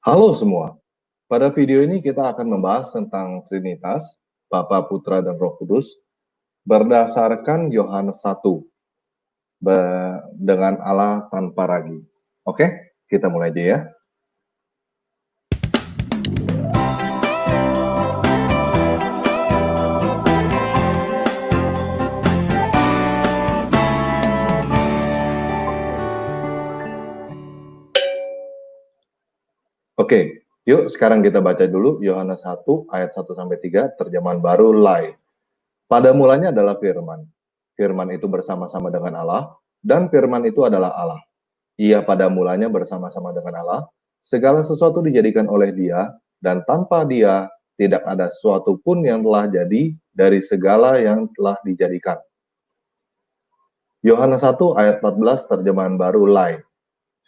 Halo semua, pada video ini kita akan membahas tentang Trinitas, Bapa, Putra, dan Roh Kudus berdasarkan Yohanes 1 dengan Allah tanpa ragi. Oke, kita mulai aja ya. Oke, yuk sekarang kita baca dulu Yohanes 1 ayat 1-3 terjemahan baru Lai. Pada mulanya adalah firman. Firman itu bersama-sama dengan Allah, dan firman itu adalah Allah. Ia pada mulanya bersama-sama dengan Allah. Segala sesuatu dijadikan oleh Dia, dan tanpa Dia tidak ada sesuatu pun yang telah jadi dari segala yang telah dijadikan. Yohanes 1 ayat 14 terjemahan baru Lai.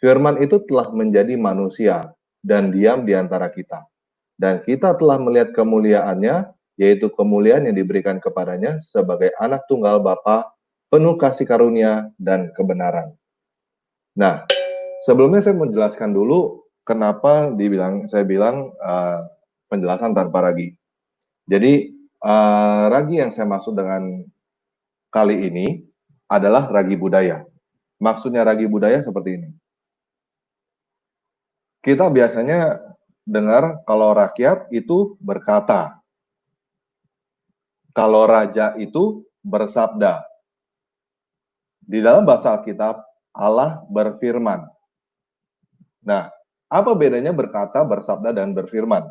Firman itu telah menjadi manusia dan diam di antara kita. Dan kita telah melihat kemuliaannya, yaitu kemuliaan yang diberikan kepadanya sebagai anak tunggal Bapa, penuh kasih karunia dan kebenaran. Nah, sebelumnya saya menjelaskan dulu kenapa saya bilang penjelasan tanpa ragi. Jadi ragi yang saya maksud dengan kali ini adalah ragi budaya. Maksudnya ragi budaya seperti ini. Kita biasanya dengar kalau rakyat itu berkata, kalau raja itu bersabda. Di dalam bahasa Alkitab, Allah berfirman. Nah, apa bedanya berkata, bersabda, dan berfirman?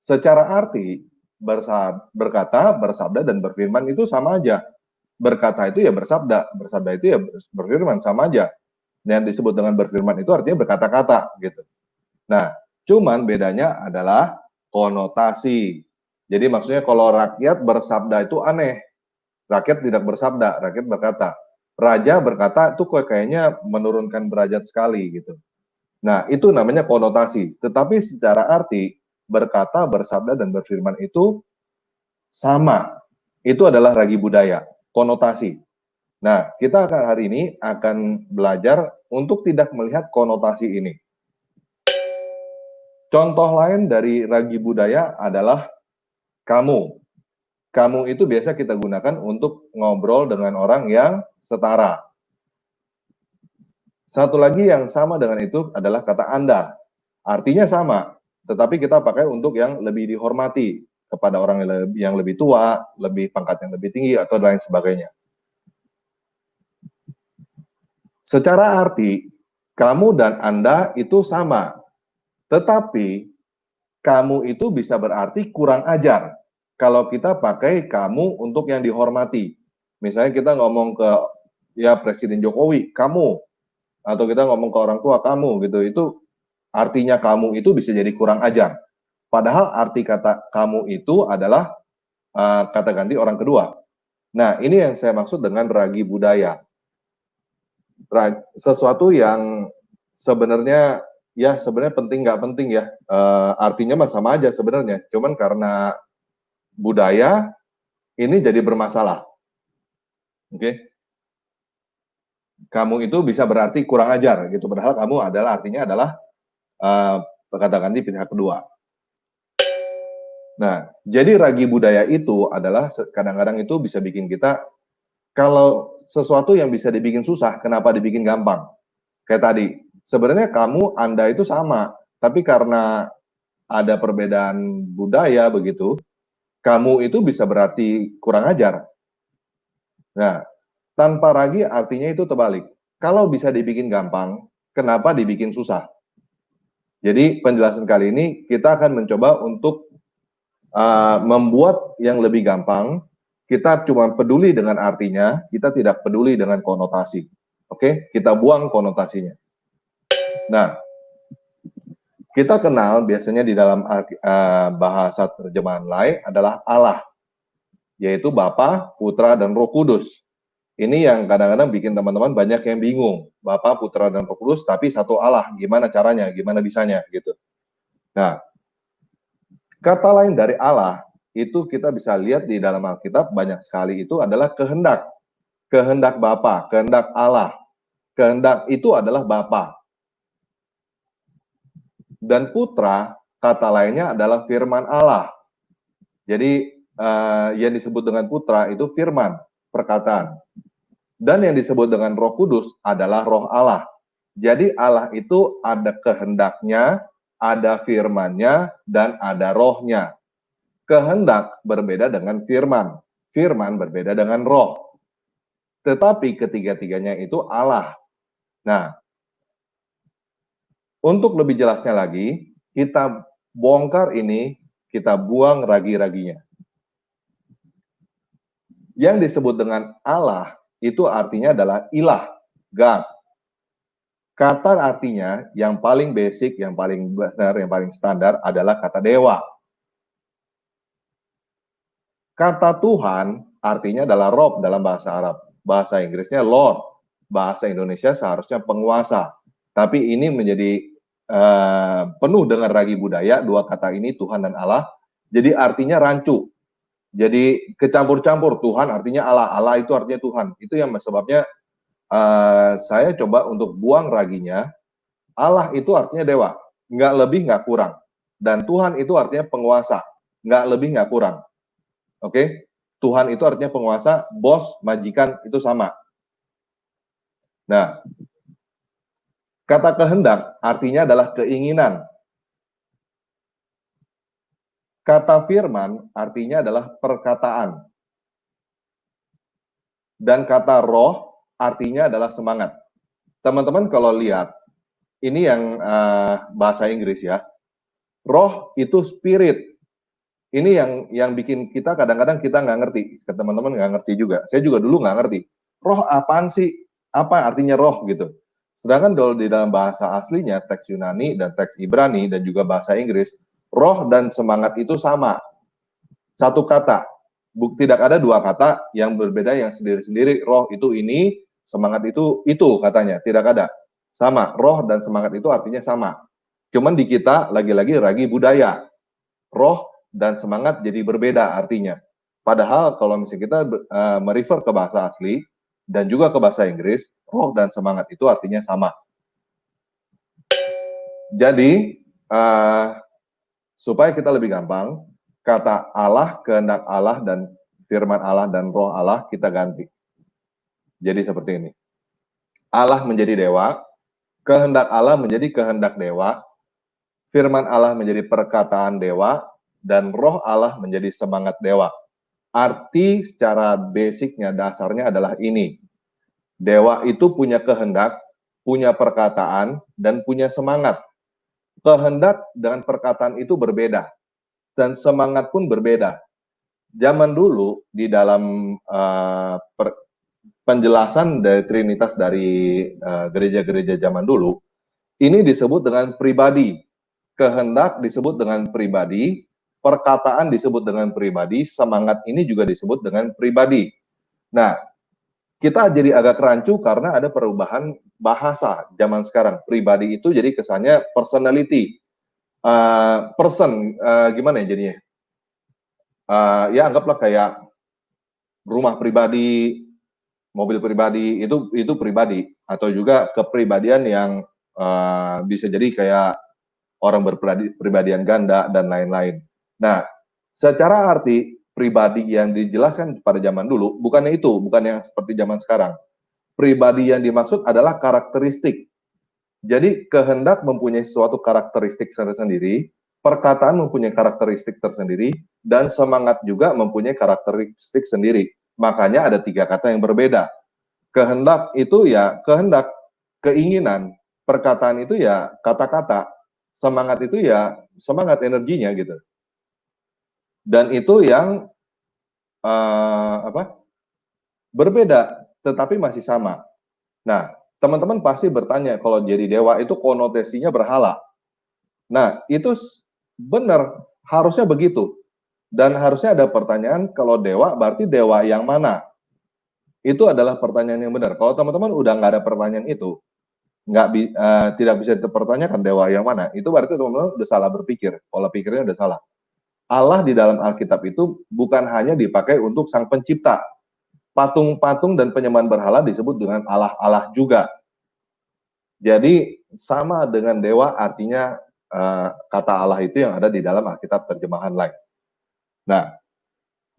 Secara arti, berkata, bersabda, dan berfirman itu sama aja. Berkata itu ya bersabda itu ya berfirman, sama aja. Yang disebut dengan berfirman itu artinya berkata-kata gitu. Nah, cuman bedanya adalah konotasi. Jadi maksudnya kalau rakyat bersabda itu aneh. Rakyat tidak bersabda, rakyat berkata. Raja berkata itu kayaknya menurunkan derajat sekali gitu. Nah, itu namanya konotasi. Tetapi secara arti, berkata, bersabda, dan berfirman itu sama. Itu adalah ragi budaya, konotasi. Nah, kita hari ini akan belajar untuk tidak melihat konotasi ini. Contoh lain dari ragi budaya adalah kamu. Kamu itu biasa kita gunakan untuk ngobrol dengan orang yang setara. Satu lagi yang sama dengan itu adalah kata Anda. Artinya sama, tetapi kita pakai untuk yang lebih dihormati, kepada orang yang lebih tua, lebih pangkat yang lebih tinggi, atau lain sebagainya. Secara arti, kamu dan Anda itu sama, tetapi kamu itu bisa berarti kurang ajar kalau kita pakai kamu untuk yang dihormati. Misalnya kita ngomong ke ya Presiden Jokowi, kamu, atau kita ngomong ke orang tua kamu gitu, itu artinya kamu itu bisa jadi kurang ajar. Padahal arti kata kamu itu adalah kata ganti orang kedua. Nah, ini yang saya maksud dengan ragi budaya. Sesuatu yang sebenarnya penting nggak penting ya, artinya mah sama aja sebenarnya, cuman karena budaya ini jadi bermasalah. Oke. Kamu itu bisa berarti kurang ajar gitu, padahal kamu artinya adalah kata ganti pihak kedua. Nah, jadi ragi budaya itu adalah kadang-kadang itu bisa bikin kita, kalau sesuatu yang bisa dibikin susah, kenapa dibikin gampang? Kayak tadi, sebenarnya kamu, Anda itu sama, tapi karena ada perbedaan budaya begitu, kamu itu bisa berarti kurang ajar. Nah, tanpa ragi artinya itu terbalik. Kalau bisa dibikin gampang, kenapa dibikin susah? Jadi penjelasan kali ini kita akan mencoba untuk membuat yang lebih gampang. Kita cuma peduli dengan artinya, kita tidak peduli dengan konotasi. Oke, kita buang konotasinya. Nah, kita kenal biasanya di dalam bahasa terjemahan Lai adalah Allah, yaitu Bapa, Putra, dan Roh Kudus. Ini yang kadang-kadang bikin teman-teman banyak yang bingung. Bapa, Putra, dan Roh Kudus, tapi satu Allah. Gimana caranya? Gimana bisanya? Gitu. Nah, kata lain dari Allah, itu kita bisa lihat di dalam Alkitab banyak sekali itu adalah kehendak. Kehendak Bapa, kehendak Allah. Kehendak itu adalah Bapa. Dan putra, kata lainnya adalah firman Allah. Jadi yang disebut dengan putra itu firman, perkataan. Dan yang disebut dengan Roh Kudus adalah Roh Allah. Jadi Allah itu ada kehendaknya, ada firman-Nya, dan ada rohnya. Kehendak berbeda dengan firman. Firman berbeda dengan roh. Tetapi ketiga-tiganya itu Allah. Nah, untuk lebih jelasnya lagi, kita bongkar ini, kita buang ragi-raginya. Yang disebut dengan Allah, itu artinya adalah ilah, God. Kata artinya yang paling basic, yang paling benar, yang paling standar adalah kata dewa. Kata Tuhan artinya adalah Rob dalam bahasa Arab. Bahasa Inggrisnya Lord. Bahasa Indonesia seharusnya penguasa. Tapi ini menjadi penuh dengan ragi budaya, dua kata ini Tuhan dan Allah. Jadi artinya rancu. Jadi kecampur-campur, Tuhan artinya Allah, Allah itu artinya Tuhan. Itu yang sebabnya saya coba untuk buang raginya. Allah itu artinya dewa, nggak lebih nggak kurang. Dan Tuhan itu artinya penguasa, nggak lebih nggak kurang. Oke, Tuhan itu artinya penguasa, bos, majikan itu sama. Nah, kata kehendak artinya adalah keinginan. Kata firman artinya adalah perkataan. Dan kata roh artinya adalah semangat. Teman-teman kalau lihat, ini yang bahasa Inggris ya. Roh itu spirit. Ini yang bikin kita kadang-kadang kita nggak ngerti. Teman-teman nggak ngerti juga. Saya juga dulu nggak ngerti. Roh apaan sih? Apa artinya roh gitu? Sedangkan kalau di dalam bahasa aslinya, teks Yunani dan teks Ibrani dan juga bahasa Inggris, roh dan semangat itu sama. Satu kata. Tidak ada dua kata yang berbeda yang sendiri-sendiri. Roh itu ini, semangat itu katanya. Tidak ada. Sama. Roh dan semangat itu artinya sama. Cuman di kita lagi-lagi ragi budaya. Roh dan semangat jadi berbeda artinya. Padahal kalau misalnya kita merefer ke bahasa asli dan juga ke bahasa Inggris, roh dan semangat itu artinya sama. Jadi supaya kita lebih gampang, kata Allah, kehendak Allah, dan firman Allah dan roh Allah kita ganti. Jadi seperti ini. Allah menjadi dewa, kehendak Allah menjadi kehendak dewa, firman Allah menjadi perkataan dewa, dan roh Allah menjadi semangat dewa. Arti secara basicnya, dasarnya adalah ini. Dewa itu punya kehendak, punya perkataan, dan punya semangat. Kehendak dengan perkataan itu berbeda. Dan semangat pun berbeda. Zaman dulu, di dalam penjelasan dari Trinitas dari gereja-gereja zaman dulu, ini disebut dengan pribadi. Kehendak disebut dengan pribadi, perkataan disebut dengan pribadi, semangat ini juga disebut dengan pribadi. Nah, kita jadi agak rancu karena ada perubahan bahasa zaman sekarang. Pribadi itu jadi kesannya personality, gimana ya jadinya? Ya anggaplah kayak rumah pribadi, mobil pribadi, itu pribadi, atau juga kepribadian yang bisa jadi kayak orang berpribadian ganda dan lain-lain. Nah, secara arti pribadi yang dijelaskan pada zaman dulu bukannya itu, bukan yang seperti zaman sekarang. Pribadi yang dimaksud adalah karakteristik. Jadi kehendak mempunyai suatu karakteristik tersendiri, perkataan mempunyai karakteristik tersendiri, dan semangat juga mempunyai karakteristik sendiri. Makanya ada tiga kata yang berbeda. Kehendak itu ya kehendak, keinginan, perkataan itu ya kata-kata, semangat itu ya semangat energinya gitu. Dan itu yang berbeda, tetapi masih sama. Nah, teman-teman pasti bertanya, kalau jadi dewa itu konotasinya berhala. Nah, itu benar, harusnya begitu. Dan harusnya ada pertanyaan, kalau dewa berarti dewa yang mana? Itu adalah pertanyaan yang benar. Kalau teman-teman udah nggak ada pertanyaan itu, tidak bisa dipertanyakan dewa yang mana, itu berarti teman-teman udah salah berpikir, pola pikirnya udah salah. Allah di dalam Alkitab itu bukan hanya dipakai untuk sang pencipta. Patung-patung dan penyembahan berhala disebut dengan Allah-Allah juga. Jadi sama dengan dewa artinya kata Allah itu yang ada di dalam Alkitab terjemahan lain. Nah,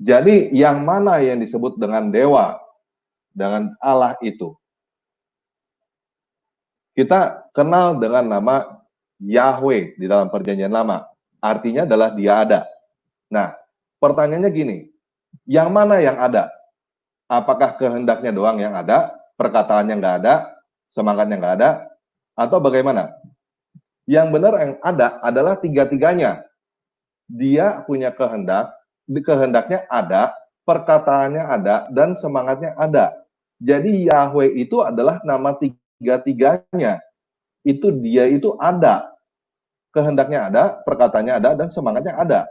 jadi yang mana yang disebut dengan dewa, dengan Allah itu? Kita kenal dengan nama Yahweh di dalam Perjanjian Lama. Artinya adalah Dia ada. Nah, pertanyaannya gini, yang mana yang ada? Apakah kehendaknya doang yang ada, perkataannya nggak ada, semangatnya nggak ada, atau bagaimana? Yang benar yang ada adalah tiga-tiganya. Dia punya kehendak, kehendaknya ada, perkataannya ada, dan semangatnya ada. Jadi Yahweh itu adalah nama tiga-tiganya. Itu dia itu ada. Kehendaknya ada, perkataannya ada, dan semangatnya ada.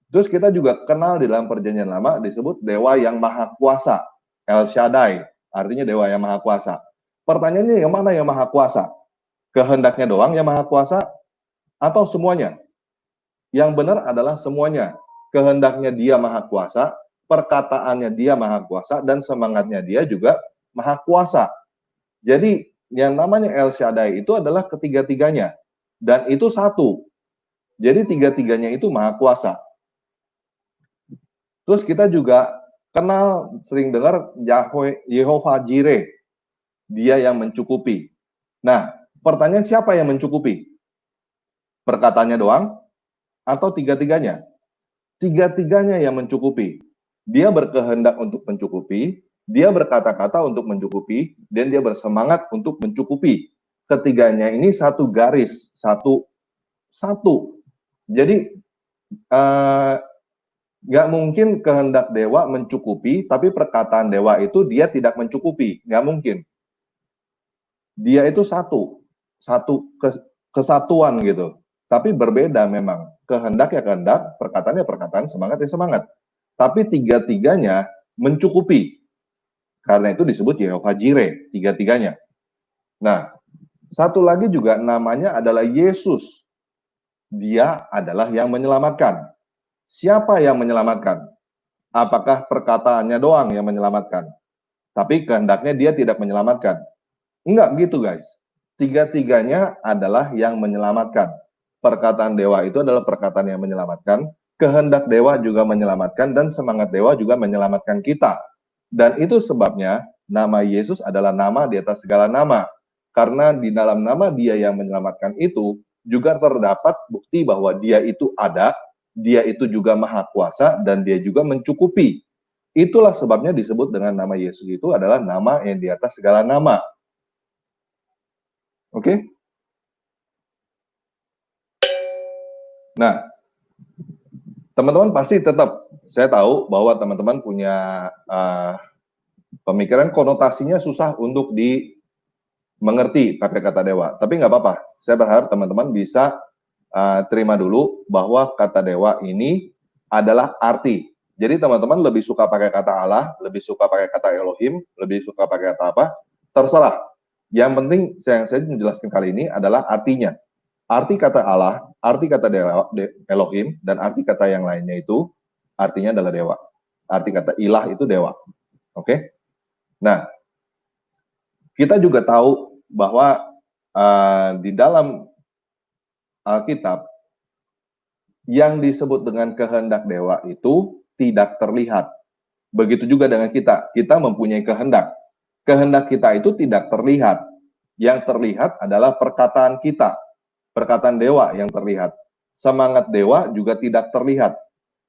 Terus kita juga kenal di dalam Perjanjian Lama disebut Dewa yang Maha Kuasa, El Shaddai, artinya Dewa yang Maha Kuasa. Pertanyaannya yang mana yang Maha Kuasa? Kehendaknya doang yang Maha Kuasa atau semuanya? Yang benar adalah semuanya. Kehendaknya Dia Maha Kuasa, perkataannya Dia Maha Kuasa, dan semangatnya Dia juga Maha Kuasa. Jadi yang namanya El Shaddai itu adalah ketiga-tiganya. Dan itu satu. Jadi tiga-tiganya itu Maha Kuasa. Terus kita juga kenal, sering dengar Yehovah Jireh, Dia yang mencukupi. Nah, pertanyaan siapa yang mencukupi? Perkataannya doang atau tiga-tiganya? Tiga-tiganya yang mencukupi. Dia berkehendak untuk mencukupi, dia berkata-kata untuk mencukupi, dan dia bersemangat untuk mencukupi. Ketiganya ini satu garis, satu. Jadi nggak mungkin kehendak dewa mencukupi, tapi perkataan dewa itu dia tidak mencukupi. Nggak mungkin. Dia itu satu kesatuan gitu. Tapi berbeda memang. Kehendak ya kehendak, perkataan ya perkataan, semangat ya semangat. Tapi tiga-tiganya mencukupi. Karena itu disebut Yehovah Jireh, tiga-tiganya. Nah, satu lagi juga namanya adalah Yesus. Dia adalah yang menyelamatkan. Siapa yang menyelamatkan? Apakah perkataannya doang yang menyelamatkan? Tapi kehendaknya dia tidak menyelamatkan. Enggak gitu guys. Tiga-tiganya adalah yang menyelamatkan. Perkataan dewa itu adalah perkataan yang menyelamatkan. Kehendak dewa juga menyelamatkan. Dan semangat dewa juga menyelamatkan kita. Dan itu sebabnya nama Yesus adalah nama di atas segala nama. Karena di dalam nama Dia yang menyelamatkan itu juga terdapat bukti bahwa Dia itu ada, Dia itu juga maha kuasa, dan Dia juga mencukupi. Itulah sebabnya disebut dengan nama Yesus itu adalah nama yang di atas segala nama. Oke? Nah, teman-teman pasti tetap, saya tahu bahwa teman-teman punya pemikiran konotasinya susah untuk dimengerti pakai kata dewa. Tapi nggak apa-apa. Saya berharap teman-teman bisa terima dulu bahwa kata dewa ini adalah arti. Jadi teman-teman lebih suka pakai kata Allah, lebih suka pakai kata Elohim, lebih suka pakai kata apa, terserah. Yang penting saya menjelaskan kali ini adalah artinya. Arti kata Allah, arti kata dewa, Elohim, dan arti kata yang lainnya itu artinya adalah dewa. Arti kata ilah itu dewa. Oke? Nah, kita juga tahu bahwa di dalam Alkitab yang disebut dengan kehendak dewa itu tidak terlihat. Begitu juga dengan kita. Kita mempunyai kehendak. Kehendak kita itu tidak terlihat. Yang terlihat adalah perkataan kita. Perkataan dewa yang terlihat. Semangat dewa juga tidak terlihat.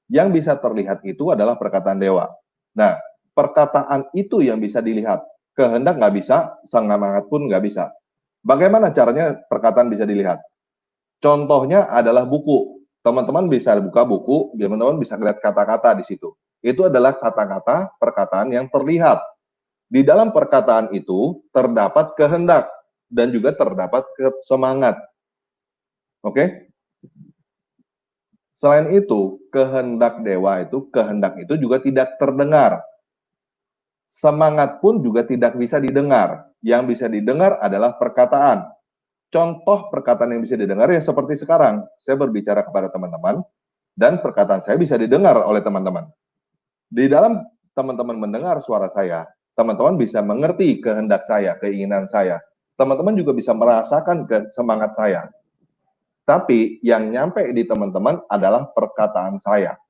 Yang bisa terlihat itu adalah perkataan dewa. Nah, perkataan itu yang bisa dilihat. Kehendak nggak bisa, semangat pun nggak bisa. Bagaimana caranya perkataan bisa dilihat? Contohnya adalah buku. Teman-teman bisa buka buku, teman-teman bisa lihat kata-kata di situ. Itu adalah kata-kata perkataan yang terlihat. Di dalam perkataan itu terdapat kehendak dan juga terdapat semangat. Oke? Selain itu, kehendak itu juga tidak terdengar. Semangat pun juga tidak bisa didengar. Yang bisa didengar adalah perkataan. Contoh perkataan yang bisa didengar ya seperti sekarang. Saya berbicara kepada teman-teman, dan perkataan saya bisa didengar oleh teman-teman. Di dalam teman-teman mendengar suara saya, teman-teman bisa mengerti kehendak saya, keinginan saya. Teman-teman juga bisa merasakan semangat saya. Tapi yang nyampe di teman-teman adalah perkataan saya.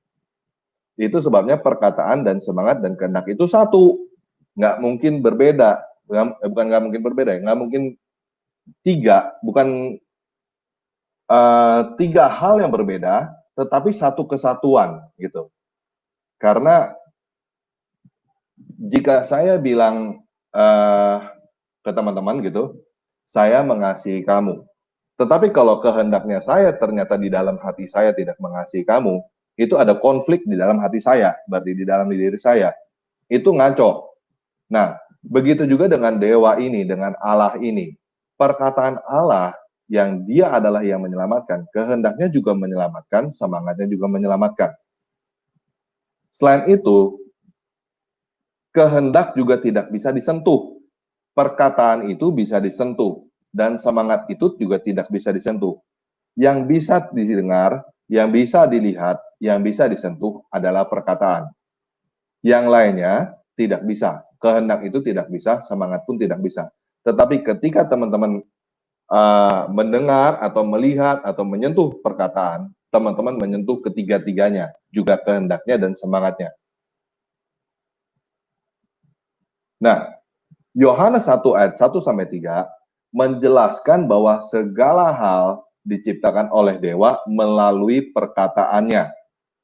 Itu sebabnya perkataan dan semangat dan kehendak itu satu. Nggak mungkin berbeda. Bukan nggak mungkin berbeda, nggak mungkin tiga. Bukan tiga hal yang berbeda, tetapi satu kesatuan gitu. Karena jika saya bilang ke teman-teman gitu, saya mengasihi kamu. Tetapi kalau kehendaknya saya ternyata di dalam hati saya tidak mengasihi kamu, itu ada konflik di dalam hati saya, berarti di dalam diri saya. Itu ngaco. Nah, begitu juga dengan dewa ini, dengan Allah ini. Perkataan Allah yang dia adalah yang menyelamatkan, kehendaknya juga menyelamatkan, semangatnya juga menyelamatkan. Selain itu, kehendak juga tidak bisa disentuh. Perkataan itu bisa disentuh, dan semangat itu juga tidak bisa disentuh. Yang bisa didengar, yang bisa dilihat, yang bisa disentuh adalah perkataan. Yang lainnya tidak bisa. Kehendak itu tidak bisa, semangat pun tidak bisa. Tetapi ketika teman-teman mendengar atau melihat atau menyentuh perkataan, teman-teman menyentuh ketiga-tiganya, juga kehendaknya dan semangatnya. Nah, Yohanes 1 ayat 1 sampai 3 menjelaskan bahwa segala hal diciptakan oleh dewa melalui perkataannya,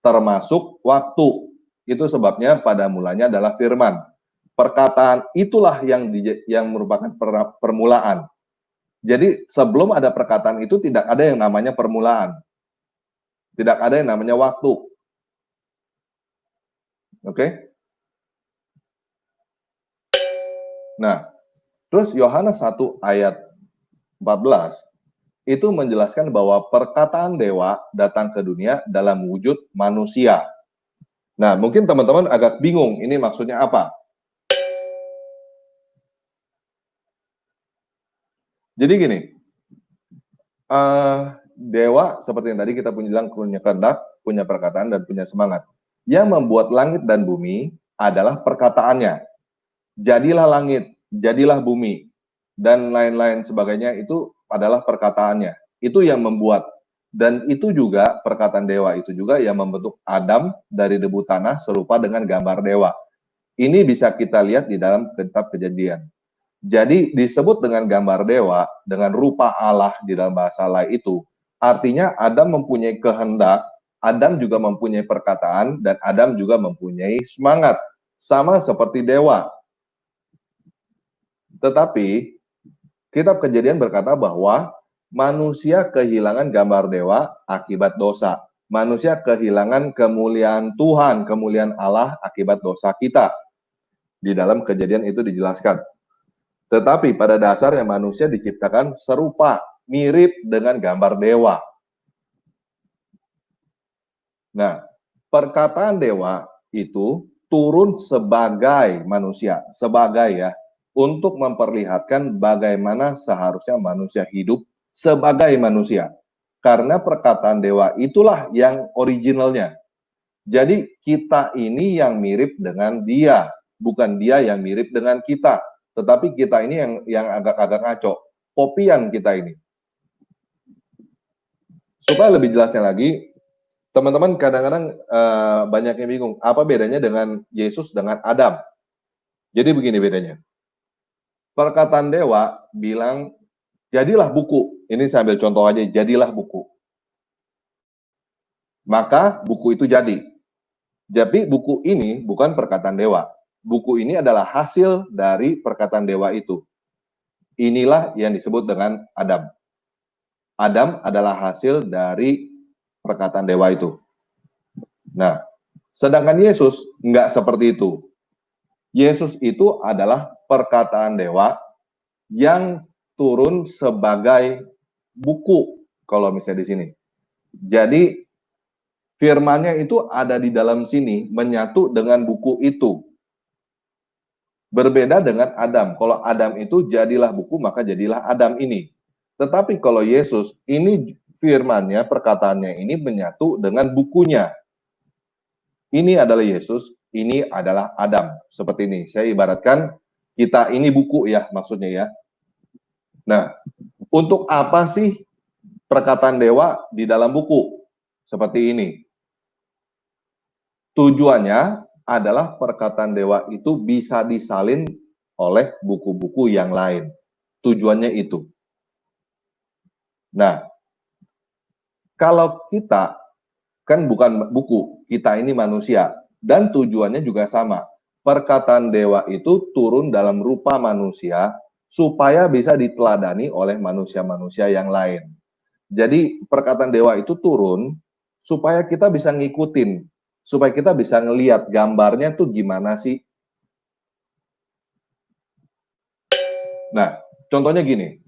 termasuk waktu. Itu sebabnya pada mulanya adalah firman. Perkataan itulah yang merupakan permulaan. Jadi sebelum ada perkataan itu tidak ada yang namanya permulaan. Tidak ada yang namanya waktu. Oke? Nah, terus Yohanes 1 ayat 14 itu menjelaskan bahwa perkataan dewa datang ke dunia dalam wujud manusia. Nah, mungkin teman-teman agak bingung, ini maksudnya apa? Jadi gini, dewa seperti yang tadi kita bilang punya kehendak, punya perkataan, dan punya semangat. Yang membuat langit dan bumi adalah perkataannya. Jadilah langit, jadilah bumi, dan lain-lain sebagainya itu adalah perkataannya. Itu yang membuat. Dan itu juga perkataan dewa itu juga yang membentuk Adam dari debu tanah serupa dengan gambar dewa. Ini bisa kita lihat di dalam kitab Kejadian. Jadi disebut dengan gambar dewa, dengan rupa Allah di dalam bahasa lain itu, artinya Adam mempunyai kehendak, Adam juga mempunyai perkataan, dan Adam juga mempunyai semangat. Sama seperti dewa. Tetapi, kitab Kejadian berkata bahwa manusia kehilangan gambar dewa akibat dosa. Manusia kehilangan kemuliaan Tuhan, kemuliaan Allah akibat dosa kita. Di dalam Kejadian itu dijelaskan. Tetapi pada dasarnya manusia diciptakan serupa, mirip dengan gambar dewa. Nah, perkataan dewa itu turun sebagai manusia, untuk memperlihatkan bagaimana seharusnya manusia hidup sebagai manusia. Karena perkataan dewa itulah yang originalnya. Jadi kita ini yang mirip dengan dia, bukan dia yang mirip dengan kita. Tetapi kita ini yang agak-agak ngaco, kopian kita ini. Supaya lebih jelasnya lagi, teman-teman kadang-kadang banyak yang bingung, apa bedanya dengan Yesus dengan Adam? Jadi begini bedanya. Perkataan dewa bilang, jadilah buku. Ini saya ambil contoh aja, jadilah buku. Maka buku itu jadi. Jadi buku ini bukan perkataan dewa. Buku ini adalah hasil dari perkataan dewa itu. Inilah yang disebut dengan Adam. Adam adalah hasil dari perkataan dewa itu. Nah, sedangkan Yesus nggak seperti itu. Yesus itu adalah perkataan dewa yang turun sebagai buku, kalau misalnya di sini. Jadi, firman-Nya itu ada di dalam sini, menyatu dengan buku itu. Berbeda dengan Adam. Kalau Adam itu jadilah buku, maka jadilah Adam ini. Tetapi kalau Yesus, ini firman-Nya, perkataannya ini menyatu dengan bukunya. Ini adalah Yesus, ini adalah Adam. Seperti ini. Saya ibaratkan kita ini buku ya, maksudnya ya. Nah, untuk apa sih perkataan dewa di dalam buku seperti ini. Tujuannya adalah perkataan dewa itu bisa disalin oleh buku-buku yang lain. Tujuannya itu. Nah, kalau kita kan bukan buku, kita ini manusia, dan tujuannya juga sama. Perkataan dewa itu turun dalam rupa manusia supaya bisa diteladani oleh manusia-manusia yang lain. Jadi perkataan dewa itu turun supaya kita bisa ngikutin, supaya kita bisa ngelihat gambarnya tuh gimana sih. Nah, contohnya gini,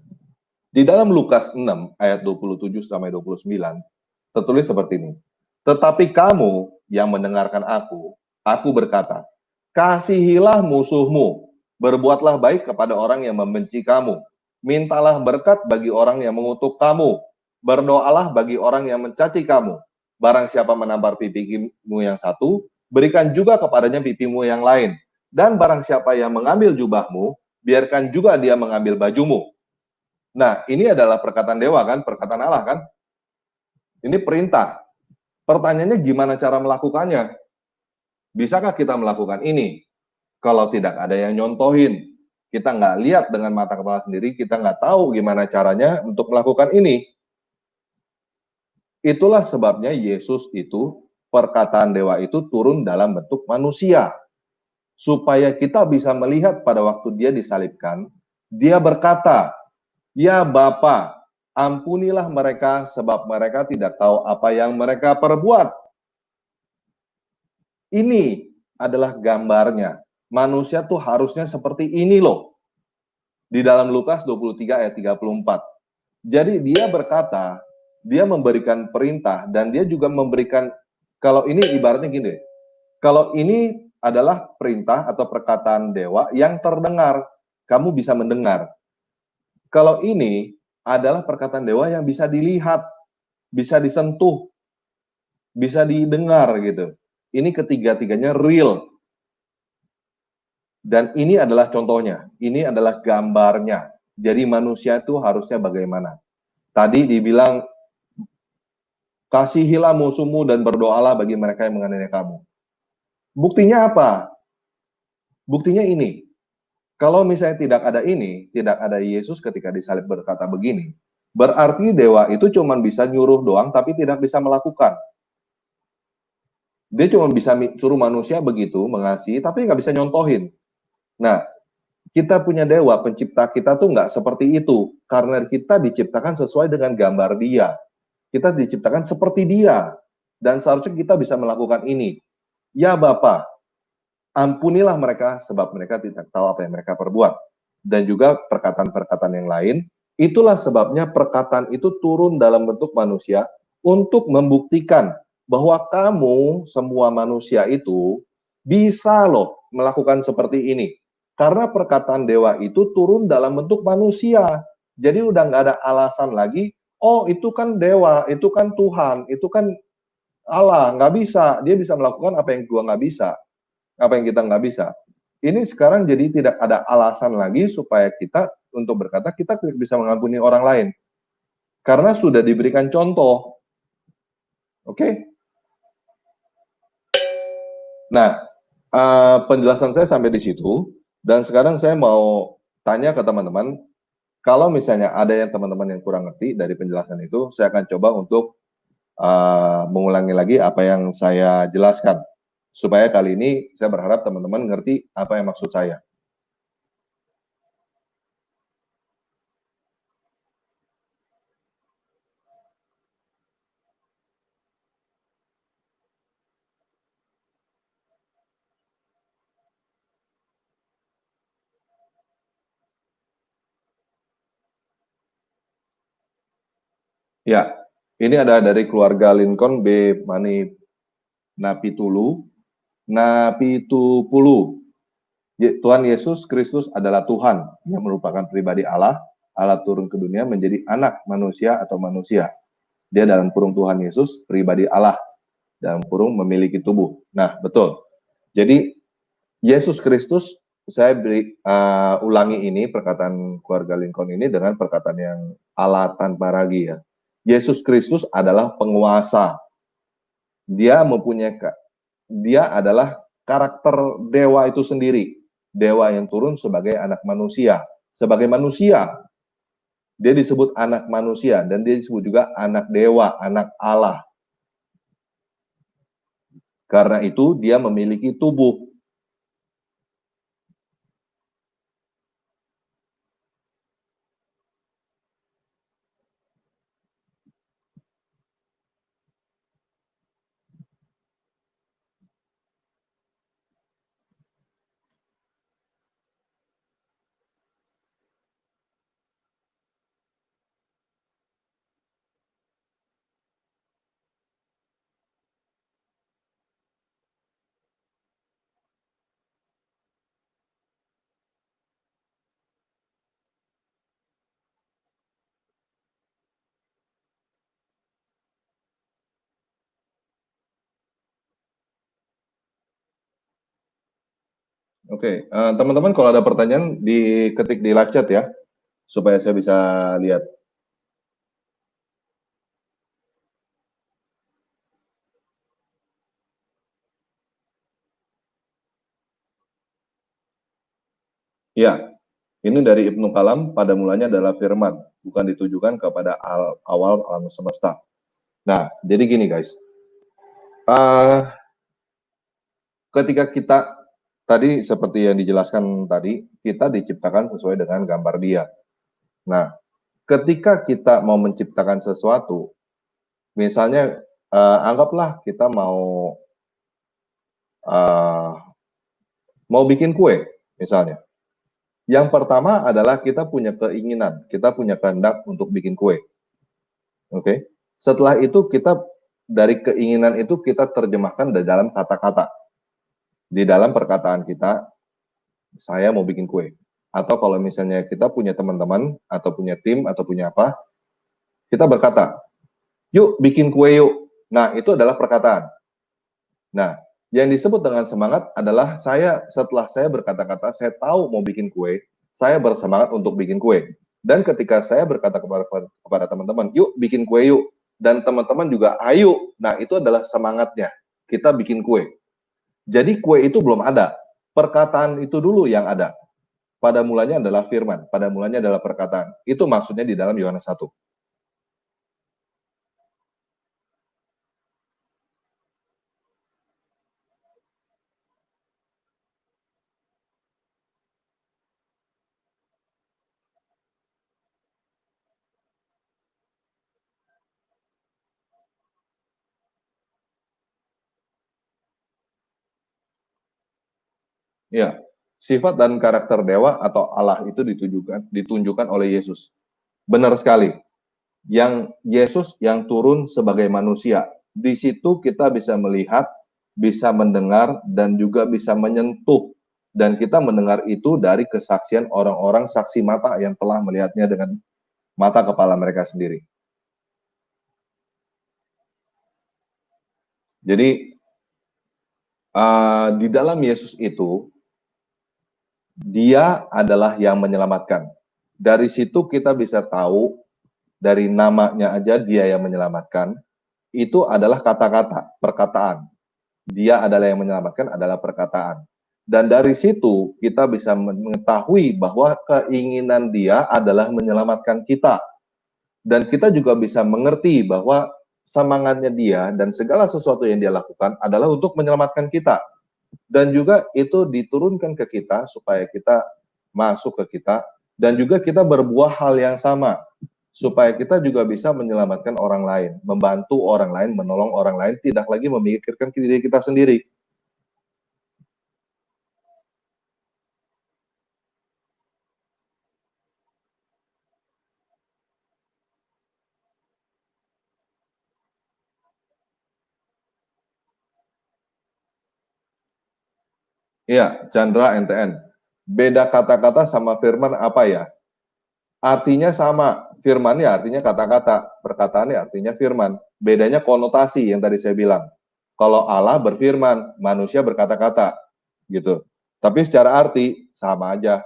di dalam Lukas 6 ayat 27 sampai 29 tertulis seperti ini. Tetapi kamu yang mendengarkan aku berkata, kasihilah musuhmu, berbuatlah baik kepada orang yang membenci kamu, mintalah berkat bagi orang yang mengutuk kamu, berdoalah bagi orang yang mencaci kamu. Barang siapa menampar pipimu yang satu, berikan juga kepadanya pipimu yang lain. Dan barang siapa yang mengambil jubahmu, biarkan juga dia mengambil bajumu. Nah, ini adalah perkataan dewa kan, perkataan Allah kan? Ini perintah. Pertanyaannya gimana cara melakukannya? Bisakah kita melakukan ini? Kalau tidak ada yang nyontohin, kita nggak lihat dengan mata kepala sendiri, kita nggak tahu gimana caranya untuk melakukan ini. Itulah sebabnya Yesus itu, perkataan dewa itu turun dalam bentuk manusia. Supaya kita bisa melihat pada waktu dia disalibkan, dia berkata, ya Bapa, ampunilah mereka sebab mereka tidak tahu apa yang mereka perbuat. Ini adalah gambarnya. Manusia tuh harusnya seperti ini loh. Di dalam Lukas 23 ayat 34. Jadi dia berkata, dia memberikan perintah dan dia juga memberikan, kalau ini ibaratnya gini, kalau ini adalah perintah atau perkataan dewa yang terdengar, kamu bisa mendengar. Kalau ini adalah perkataan dewa yang bisa dilihat, bisa disentuh, bisa didengar gitu. Ini ketiga-tiganya real. Dan ini adalah contohnya, ini adalah gambarnya. Jadi manusia itu harusnya bagaimana? Tadi dibilang, kasihilah musuhmu dan berdoalah bagi mereka yang menganiaya kamu. Buktinya apa? Buktinya ini. Kalau misalnya tidak ada ini, tidak ada Yesus ketika disalib berkata begini, berarti dewa itu cuma bisa nyuruh doang tapi tidak bisa melakukan. Dia cuma bisa suruh manusia begitu, mengasihi, tapi nggak bisa nyontohin. Nah, kita punya dewa, pencipta kita tuh nggak seperti itu. Karena kita diciptakan sesuai dengan gambar dia. Kita diciptakan seperti dia. Dan seharusnya kita bisa melakukan ini. Ya Bapa, ampunilah mereka sebab mereka tidak tahu apa yang mereka perbuat. Dan juga perkataan-perkataan yang lain. Itulah sebabnya perkataan itu turun dalam bentuk manusia untuk membuktikan bahwa kamu semua manusia itu bisa loh melakukan seperti ini. Karena perkataan dewa itu turun dalam bentuk manusia. Jadi udah nggak ada alasan lagi, oh itu kan dewa, itu kan Tuhan, itu kan Allah, nggak bisa. Dia bisa melakukan apa yang gua nggak bisa, apa yang kita nggak bisa. Ini sekarang jadi tidak ada alasan lagi supaya kita untuk berkata kita tidak bisa mengampuni orang lain. Karena sudah diberikan contoh. Oke? Nah, penjelasan saya sampai di situ, dan sekarang saya mau tanya ke teman-teman, kalau misalnya ada yang teman-teman yang kurang ngerti dari penjelasan itu, saya akan coba untuk mengulangi lagi apa yang saya jelaskan. Supaya kali ini saya berharap teman-teman ngerti apa yang maksud saya. Ya, ini ada dari keluarga Lincoln B. Mani Napitulu. Napitupulu. Tuhan Yesus Kristus adalah Tuhan yang merupakan pribadi Allah. Allah turun ke dunia menjadi anak manusia atau manusia. Dia dalam kurung Tuhan Yesus, pribadi Allah. Dalam kurung memiliki tubuh. Nah, betul. Jadi, Yesus Kristus, saya ulangi ini, perkataan keluarga Lincoln ini dengan perkataan yang Allah tanpa ragi ya. Yesus Kristus adalah penguasa. Dia adalah karakter dewa itu sendiri. Dewa yang turun sebagai anak manusia. Sebagai manusia, dia disebut anak manusia, dan dia disebut juga anak dewa, anak Allah. Karena itu dia memiliki tubuh. Oke, teman-teman kalau ada pertanyaan diketik di live chat ya, supaya saya bisa lihat. Ya, ini dari Ibnu Kalam, pada mulanya adalah firman, bukan ditujukan kepada awal alam semesta. Nah, jadi gini guys, ketika kita tadi seperti yang dijelaskan tadi, kita diciptakan sesuai dengan gambar dia. Nah, ketika kita mau menciptakan sesuatu, misalnya anggaplah kita mau bikin kue, misalnya. Yang pertama adalah kita punya keinginan, kita punya kehendak untuk bikin kue. Oke. Setelah itu dari keinginan itu kita terjemahkan di dalam kata-kata. Di dalam perkataan kita, saya mau bikin kue. Atau kalau misalnya kita punya teman-teman, atau punya tim, atau punya apa, kita berkata, yuk bikin kue yuk. Nah, itu adalah perkataan. Nah, yang disebut dengan semangat adalah setelah saya berkata-kata, saya tahu mau bikin kue, saya bersemangat untuk bikin kue. Dan ketika saya berkata kepada teman-teman, yuk bikin kue yuk. Dan teman-teman juga, ayo. Nah, itu adalah semangatnya. Kita bikin kue. Jadi kue itu belum ada. Perkataan itu dulu yang ada. Pada mulanya adalah firman. Pada mulanya adalah perkataan. Itu maksudnya di dalam Yohanes 1. Ya, sifat dan karakter dewa atau Allah itu ditunjukkan oleh Yesus. Benar sekali. Yang Yesus yang turun sebagai manusia. Di situ kita bisa melihat, bisa mendengar, dan juga bisa menyentuh. Dan kita mendengar itu dari kesaksian orang-orang saksi mata yang telah melihatnya dengan mata kepala mereka sendiri. Jadi, di dalam Yesus itu, dia adalah yang menyelamatkan. Dari situ kita bisa tahu, dari namanya aja dia yang menyelamatkan, itu adalah kata-kata, perkataan. Dia adalah yang menyelamatkan adalah perkataan. Dan dari situ kita bisa mengetahui bahwa keinginan dia adalah menyelamatkan kita. Dan kita juga bisa mengerti bahwa semangatnya dia dan segala sesuatu yang dia lakukan adalah untuk menyelamatkan kita. Dan juga itu diturunkan ke kita supaya kita masuk ke kita, dan juga kita berbuah hal yang sama supaya kita juga bisa menyelamatkan orang lain, membantu orang lain, menolong orang lain, tidak lagi memikirkan diri kita sendiri. Iya, Chandra NTN. Beda kata-kata sama firman apa ya? Artinya sama. Firman ya artinya kata-kata, perkataan ya artinya firman. Bedanya konotasi yang tadi saya bilang. Kalau Allah berfirman, manusia berkata-kata, gitu. Tapi secara arti sama aja.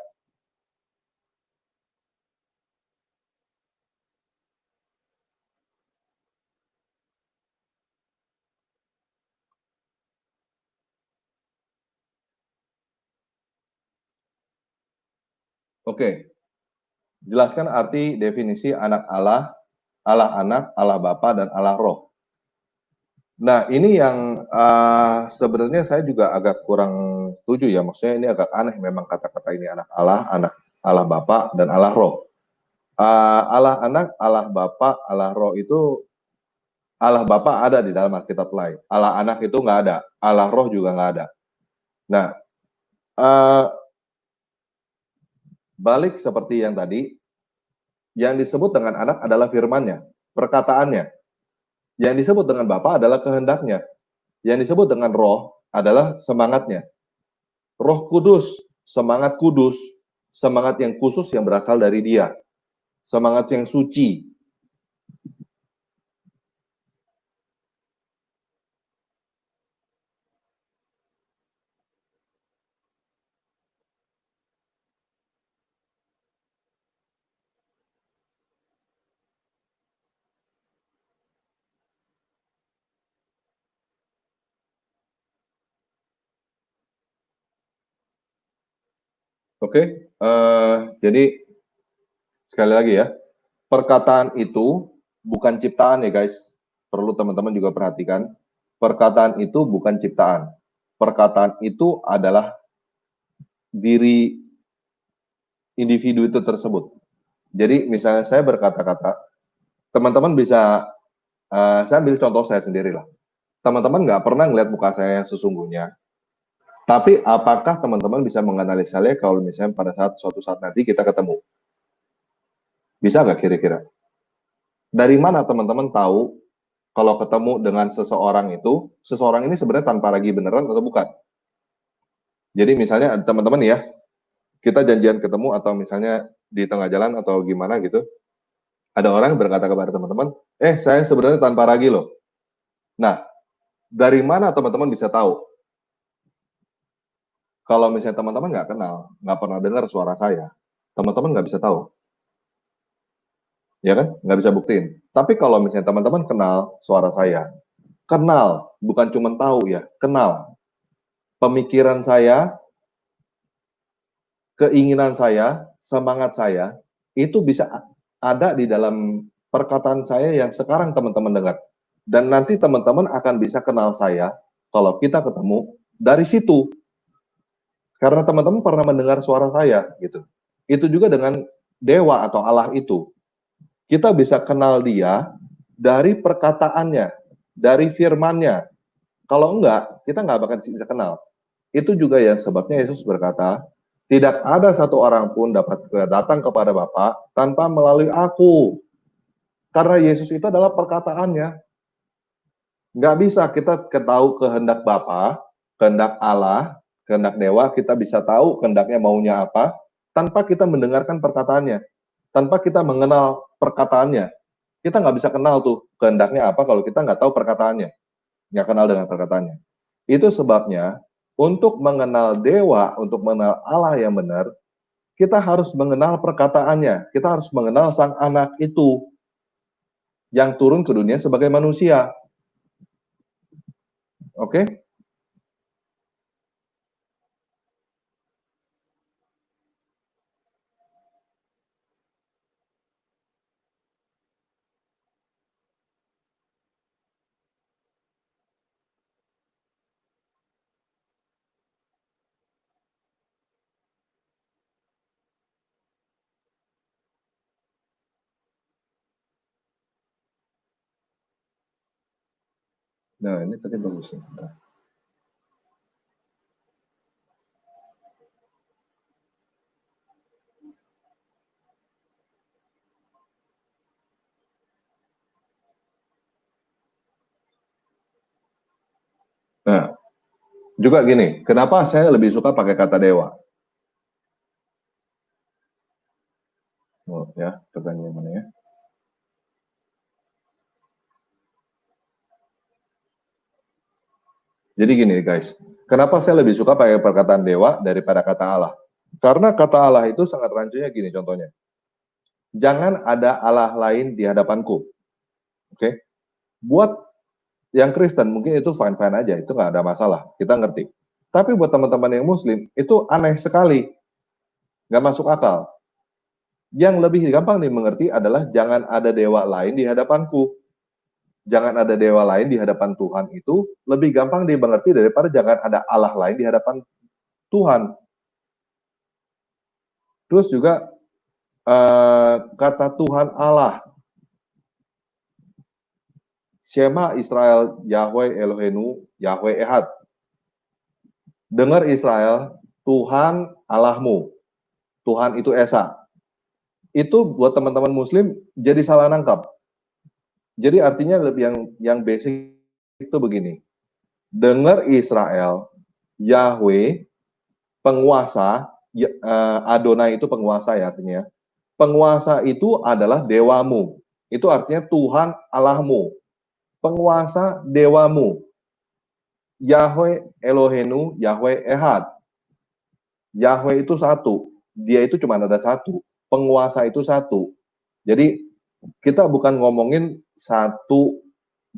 Oke, jelaskan arti definisi anak Allah, Allah anak, Allah Bapa, dan Allah Roh. Nah, ini yang sebenarnya saya juga agak kurang setuju ya. Maksudnya ini agak aneh memang kata-kata ini anak Allah, anak Allah Bapa, dan Allah Roh. Allah anak, Allah Bapa, Allah Roh itu Allah Bapa ada di dalam Alkitab lain. Allah anak itu nggak ada. Allah Roh juga nggak ada. Nah, uh, balik seperti yang tadi, yang disebut dengan anak adalah firman-Nya, perkataannya. Yang disebut dengan Bapa adalah kehendaknya. Yang disebut dengan Roh adalah semangatnya. Roh Kudus, semangat kudus, semangat yang khusus yang berasal dari Dia, semangat yang suci. Oke, jadi sekali lagi ya, perkataan itu bukan ciptaan ya guys. Perlu teman-teman juga perhatikan. Perkataan itu bukan ciptaan. Perkataan itu adalah diri individu itu tersebut. Jadi misalnya saya berkata-kata, teman-teman bisa, saya ambil contoh saya sendiri lah. Teman-teman nggak pernah ngeliat muka saya yang sesungguhnya, tapi apakah teman-teman bisa menganalisa saya kalau misalnya pada suatu saat nanti kita ketemu? Bisa nggak kira-kira? Dari mana teman-teman tahu kalau ketemu dengan seseorang itu, seseorang ini sebenarnya tanpa lagi beneran atau bukan? Jadi misalnya teman-teman ya, kita janjian ketemu atau misalnya di tengah jalan atau gimana gitu, ada orang berkata kepada teman-teman, saya sebenarnya tanpa ragi loh. Nah, dari mana teman-teman bisa tahu? Kalau misalnya teman-teman nggak kenal, nggak pernah dengar suara saya, teman-teman nggak bisa tahu. Ya kan? Nggak bisa buktiin. Tapi kalau misalnya teman-teman kenal suara saya, kenal, bukan cuma tahu ya, kenal. Pemikiran saya, keinginan saya, semangat saya, itu bisa ada di dalam perkataan saya yang sekarang teman-teman dengar. Dan nanti teman-teman akan bisa kenal saya kalau kita ketemu dari situ. Karena teman-teman pernah mendengar suara saya gitu. Itu juga dengan dewa atau Allah itu. Kita bisa kenal dia dari perkataannya, dari firmannya. Kalau enggak, kita nggak bakal bisa kenal. Itu juga yang sebabnya Yesus berkata, tidak ada satu orang pun dapat datang kepada Bapa tanpa melalui aku. Karena Yesus itu adalah perkataannya. Nggak bisa kita tahu kehendak Bapa, kehendak Allah, kehendak dewa, kita bisa tahu kehendaknya maunya apa, tanpa kita mendengarkan perkataannya, tanpa kita mengenal perkataannya. Kita nggak bisa kenal tuh kehendaknya apa kalau kita nggak tahu perkataannya, nggak kenal dengan perkataannya. Itu sebabnya untuk mengenal dewa, untuk mengenal Allah yang benar, kita harus mengenal perkataannya. Kita harus mengenal sang anak itu yang turun ke dunia sebagai manusia. Oke? Nah, ini tadi bagus. Nah, juga gini, kenapa saya lebih suka pakai kata dewa? Oh, ya, pertanyaan mana ya? Jadi gini guys, kenapa saya lebih suka pakai perkataan dewa daripada kata Allah? Karena kata Allah itu sangat rancunya gini contohnya. Jangan ada Allah lain di hadapanku. Oke? Buat yang Kristen mungkin itu fine-fine aja, itu nggak ada masalah, kita ngerti. Tapi buat teman-teman yang Muslim, itu aneh sekali. nggak masuk akal. Yang lebih gampang dimengerti adalah jangan ada dewa lain di hadapanku. Jangan ada dewa lain di hadapan Tuhan itu lebih gampang dimengerti daripada jangan ada Allah lain di hadapan Tuhan. Terus juga kata Tuhan Allah, Shema Israel, Yahweh Elohenu, Yahweh Ehad. Dengar Israel, Tuhan Allahmu, Tuhan itu Esa. Itu buat teman-teman Muslim jadi salah nangkap. Jadi artinya lebih yang basic itu begini. Dengar Israel, Yahweh, penguasa, Adonai itu penguasa ya artinya. Penguasa itu adalah dewamu. Itu artinya Tuhan Allahmu. Penguasa dewamu. Yahweh Elohenu, Yahweh Ehad. Yahweh itu satu. Dia itu cuma ada satu. Penguasa itu satu. Jadi kita bukan ngomongin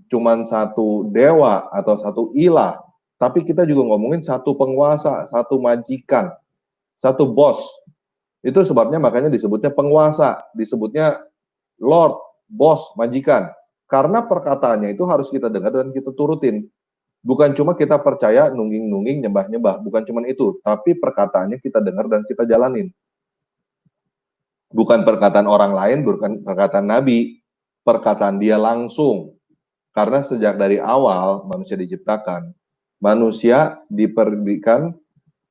cuman satu dewa atau satu ilah, tapi kita juga ngomongin satu penguasa, satu majikan, satu bos. Itu sebabnya makanya disebutnya penguasa, disebutnya Lord, bos, majikan. Karena perkataannya itu harus kita dengar dan kita turutin. Bukan cuma kita percaya nungging-nungging, nyembah-nyembah, bukan cuma itu, tapi perkataannya kita dengar dan kita jalanin. Bukan perkataan orang lain, bukan perkataan nabi, perkataan dia langsung. Karena sejak dari awal manusia diciptakan, manusia diberikan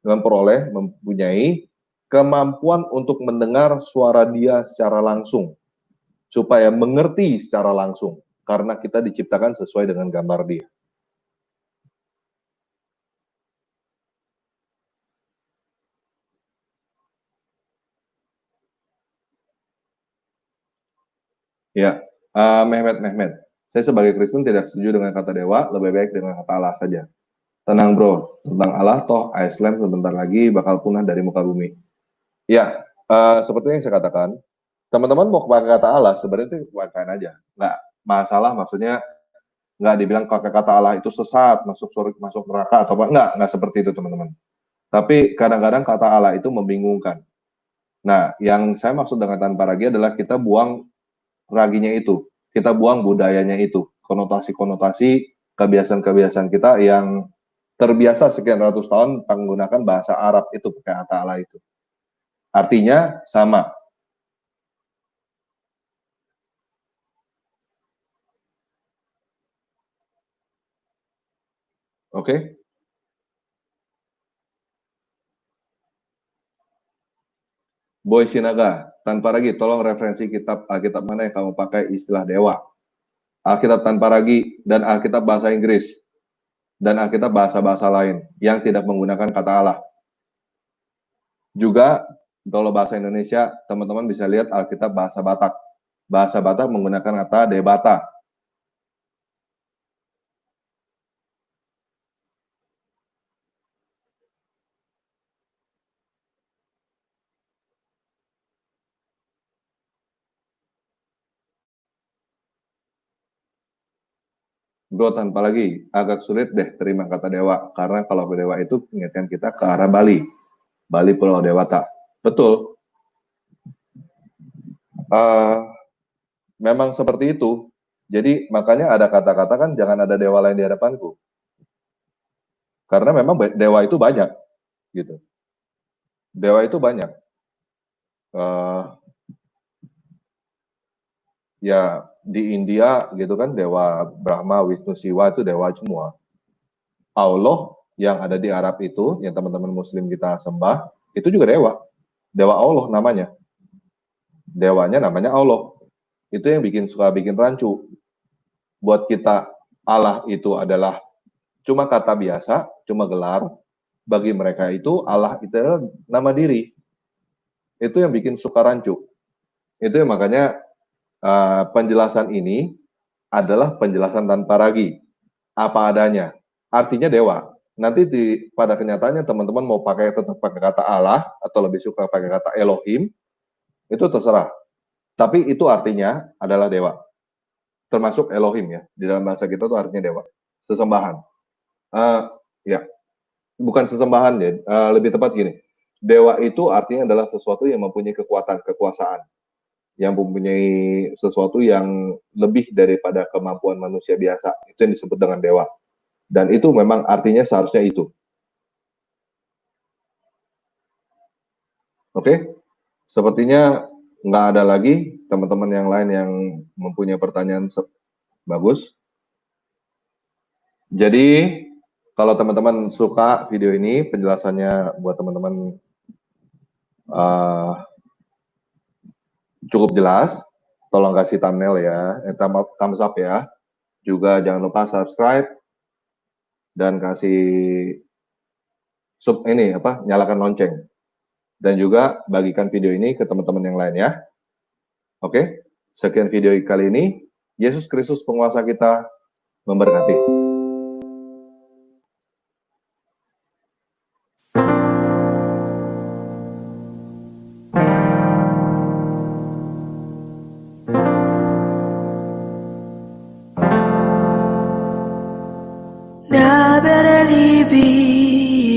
mempunyai kemampuan untuk mendengar suara dia secara langsung, supaya mengerti secara langsung, karena kita diciptakan sesuai dengan gambar dia. Ya, Mehmet. Saya sebagai Kristen tidak setuju dengan kata dewa, lebih baik dengan kata Allah saja. Tenang bro, tentang Allah, toh Iceland sebentar lagi bakal punah dari muka bumi. Ya, seperti yang saya katakan, teman-teman mau pakai kata Allah, sebenarnya itu pakai aja. Nggak masalah, maksudnya nggak dibilang pakai kata Allah itu sesat, masuk surga, masuk neraka, atau apa. Nggak seperti itu teman-teman. Tapi kadang-kadang kata Allah itu membingungkan. Nah, yang saya maksud dengan tanpa ragi adalah kita buang raginya itu. Kita buang budayanya itu. Konotasi-konotasi, kebiasaan-kebiasaan kita yang terbiasa sekian ratus tahun menggunakan bahasa Arab itu, pakai kata Allah itu. Artinya sama. Oke? Boy Sinaga, tanpa ragi, tolong referensi kitab Alkitab mana yang kamu pakai istilah dewa. Alkitab tanpa ragi dan Alkitab bahasa Inggris dan Alkitab bahasa-bahasa lain yang tidak menggunakan kata Allah. Juga kalau bahasa Indonesia, teman-teman bisa lihat Alkitab bahasa Batak. Bahasa Batak menggunakan kata debata. Bro, tanpa lagi, agak sulit deh terima kata dewa. Karena kalau dewa itu mengingatkan kita ke arah Bali. Bali Pulau Dewata. Betul. Uh, Memang seperti itu. Jadi makanya ada kata-kata kan jangan ada dewa lain di hadapanku. Karena memang dewa itu banyak, gitu. Dewa itu banyak. Uh, ya di India gitu kan dewa Brahma, Wisnu, Siwa itu dewa semua. Allah yang ada di Arab itu, yang teman-teman Muslim kita sembah, itu juga dewa. Dewa Allah namanya. Dewanya namanya Allah. Itu yang suka bikin rancu. Buat kita Allah itu adalah cuma kata biasa, cuma gelar. Bagi mereka itu Allah itu adalah nama diri. Itu yang bikin suka rancu. Itu yang makanya penjelasan ini adalah penjelasan tanpa ragi. Apa adanya. Artinya dewa. Nanti pada kenyataannya teman-teman mau tetap pakai kata Allah atau lebih suka pakai kata Elohim, itu terserah. Tapi itu artinya adalah dewa. Termasuk Elohim ya. Di dalam bahasa kita itu artinya dewa. Sesembahan. Ya, bukan sesembahan ya. Lebih tepat gini. Dewa itu artinya adalah sesuatu yang mempunyai kekuasaan, yang mempunyai sesuatu yang lebih daripada kemampuan manusia biasa. Itu yang disebut dengan dewa. Dan itu memang artinya seharusnya itu. Oke? Sepertinya nggak ada lagi teman-teman yang lain yang mempunyai pertanyaan bagus. Jadi, kalau teman-teman suka video ini, penjelasannya buat teman-teman cukup jelas, tolong kasih thumbnail ya, thumbs up ya. Juga jangan lupa subscribe dan kasih nyalakan lonceng. Dan juga bagikan video ini ke teman-teman yang lain ya. Oke, sekian video kali ini. Yesus Kristus penguasa kita memberkati.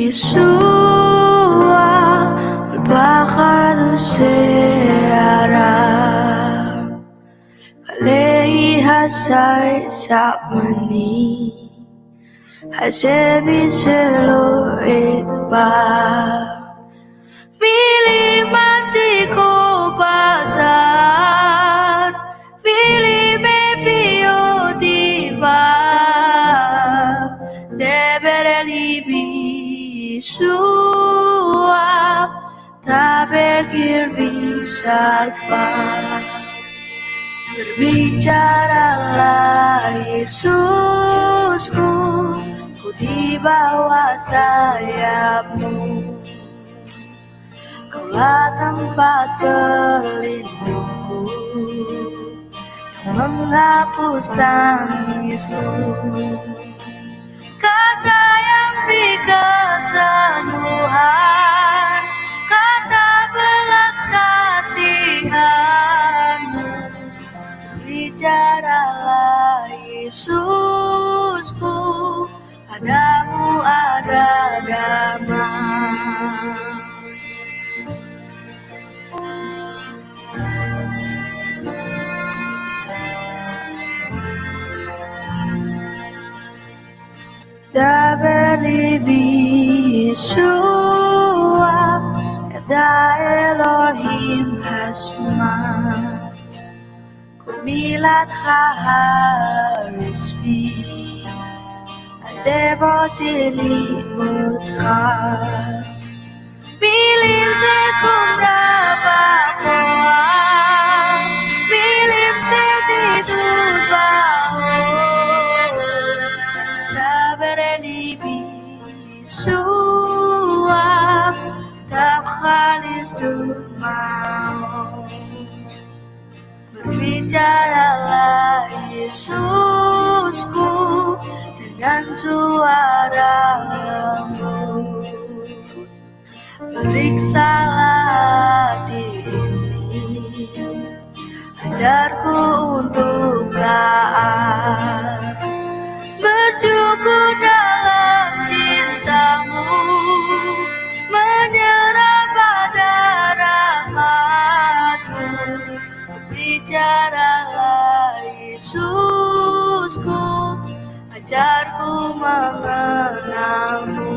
Yeshua berbakar searah kalei hasai sapmani hasebi selo etba mili masih ko pasar mili me fio diva Yeshua tabekir bisalfa berbicaralah Yesusku ku di bawah sayapmu kaulah tempat berlindungku yang menghapus tangisku kata yang kesembuhan, kata belas kasihan-Mu, bicaralah Yesusku, padamu ada damai. Dabelibi Yeshua, Eda Elohim Hasma, Kumilat Harisbi, Azebotili Mutka, Milim Zekum Rabakoa, Milim Zedidul Yeshua Tabkhalis maut berbicaralah Yesusku dengan suara lembut periksalah hati ini ajarku untuk taat bersyukur dalam cintamu menyerah pada rahmatmu bicaralah Yesusku ajarku mengenalmu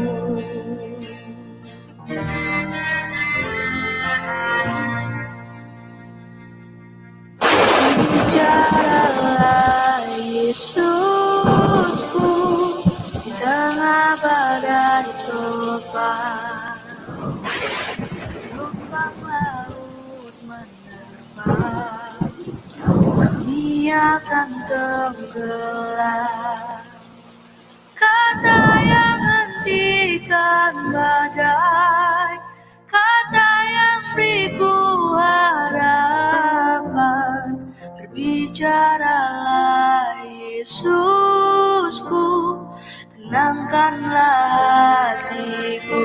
bicaralah Yesusku di tengah badai topan gelombang laut menerpa dunia akan tenggelam kata yang hentikan badai kata yang beriku harapan berbicaralah Yesusku tenangkanlah hatiku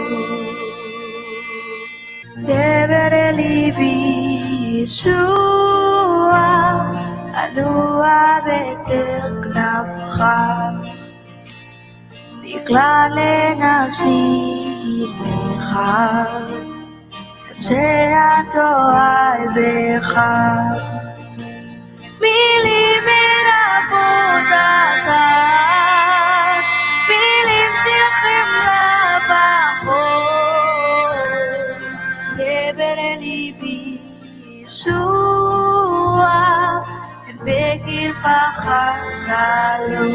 Deberelibi Yeshua Adua besel knafcha Diklale nafsi inecha שהתואי בך מילים מרבות עזר מילים צריכים לבחור דבר אל ליבי ישוע dan pikir pakar selalu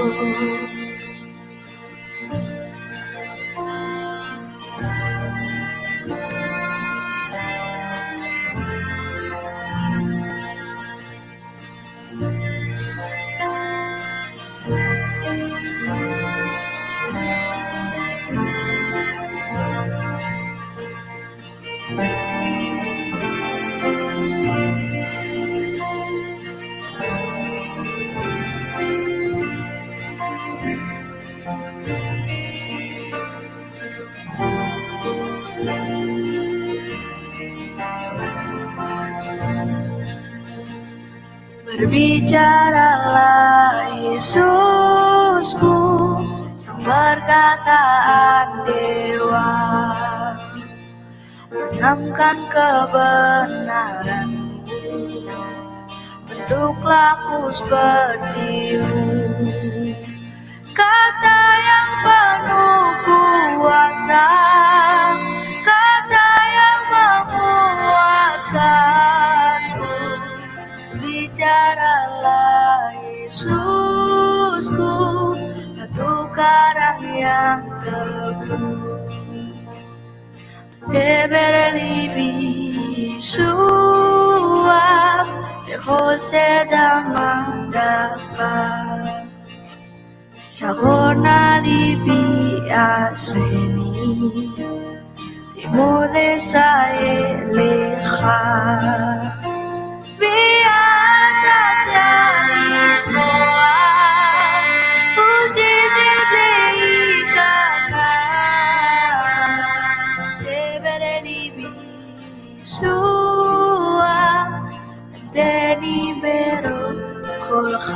Berbicaralah Yesusku, sang perkataan dewa, tanamkan kebenaran-Mu, bentuklah aku seperti-Mu, kata yang penuh kuasa, kata yang menguatkanku. Bicaralah Yesusku, batu karang yang teguh. דבר אל ליבי ישוע, בכל sedang mendapat. Yakona libi asweni, dimulai saya leha. Biar terjadi semua, puji sedihkan. דבר אל ליבי ישוע, נתני ברוב קולך.